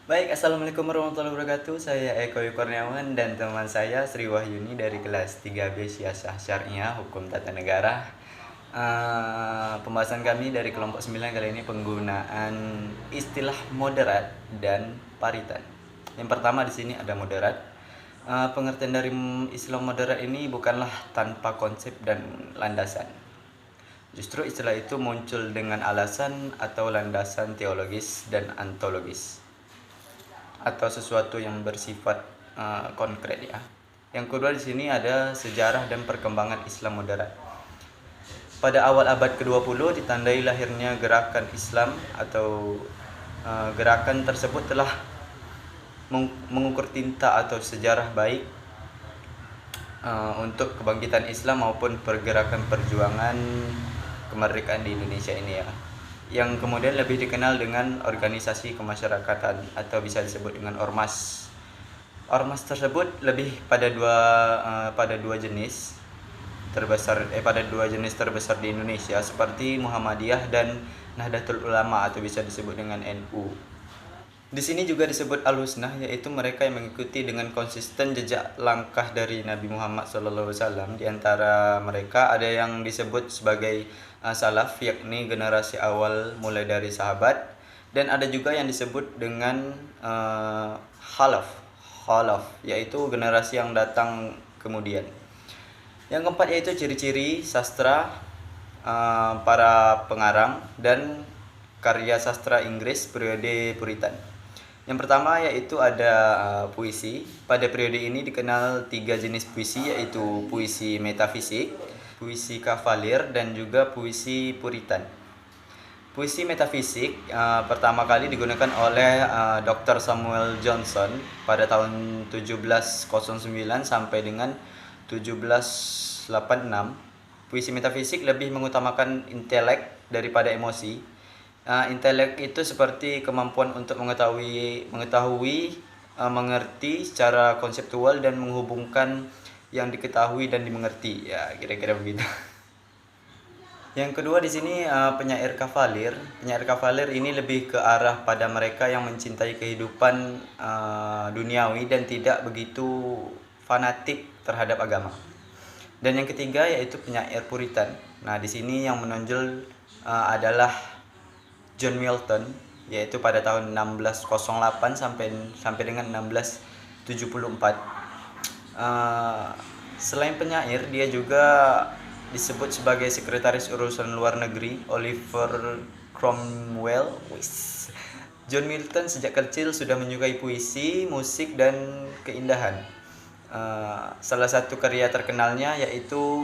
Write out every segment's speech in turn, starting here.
Baik, Assalamualaikum warahmatullahi wabarakatuh. Saya Eko Kurniawan dan teman saya Sri Wahyuni dari kelas 3B Siasah Syariah Hukum Tata Negara. Pembahasan kami dari kelompok 9 kali ini penggunaan istilah moderat dan paritan. Yang pertama di sini ada moderat. Pengertian dari istilah moderat ini bukanlah tanpa konsep dan landasan. Justru istilah itu muncul dengan alasan atau landasan teologis dan ontologis, atau sesuatu yang bersifat konkret ya. Yang kedua di sini ada sejarah dan perkembangan Islam moderat. Pada awal abad ke-20 ditandai lahirnya gerakan Islam atau gerakan tersebut telah mengukur tinta atau sejarah baik untuk kebangkitan Islam maupun pergerakan perjuangan kemerdekaan di Indonesia ini ya, yang kemudian lebih dikenal dengan organisasi kemasyarakatan atau bisa disebut dengan ormas. Ormas tersebut lebih pada dua jenis terbesar di Indonesia seperti Muhammadiyah dan Nahdlatul Ulama atau bisa disebut dengan NU. Di sini juga disebut Al-Husnah, yaitu mereka yang mengikuti dengan konsisten jejak langkah dari Nabi Muhammad SAW. Di antara mereka ada yang disebut sebagai Salaf, yakni generasi awal mulai dari sahabat, dan ada juga yang disebut dengan Khalaf, yaitu generasi yang datang kemudian. Yang keempat yaitu ciri-ciri sastra para pengarang dan karya sastra Inggris periode Puritan. Yang pertama yaitu ada puisi. Pada periode ini dikenal 3 jenis puisi, yaitu puisi metafisik, puisi kavalir, dan juga puisi Puritan. Puisi metafisik pertama kali digunakan oleh Dr. Samuel Johnson pada tahun 1709 sampai dengan 1786. Puisi metafisik lebih mengutamakan intelek daripada emosi. Intelek itu seperti kemampuan untuk mengetahui, mengerti secara konseptual dan menghubungkan yang diketahui dan dimengerti. Ya, kira-kira begitu. Yang kedua di sini penyair kavalir. Penyair kavalir ini lebih ke arah pada mereka yang mencintai kehidupan duniawi dan tidak begitu fanatik terhadap agama. Dan yang ketiga yaitu penyair Puritan. Nah, di sini yang menonjol adalah John Milton, yaitu pada tahun 1608 sampai dengan 1674. Selain penyair, dia juga disebut sebagai sekretaris urusan luar negeri Oliver Cromwell. John Milton sejak kecil sudah menyukai puisi, musik, dan keindahan. Salah satu karya terkenalnya yaitu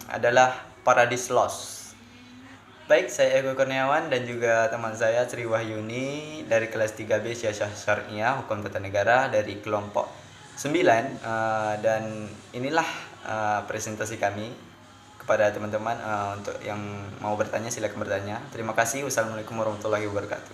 adalah Paradise Lost. Baik, saya Eko Kurniawan dan juga teman saya Sri Wahyuni dari kelas 3B Siasah Syariah Hukum Tata Negara dari kelompok 9, dan inilah presentasi kami kepada teman-teman. Untuk yang mau bertanya silakan bertanya. Terima kasih. Wassalamualaikum warahmatullahi wabarakatuh.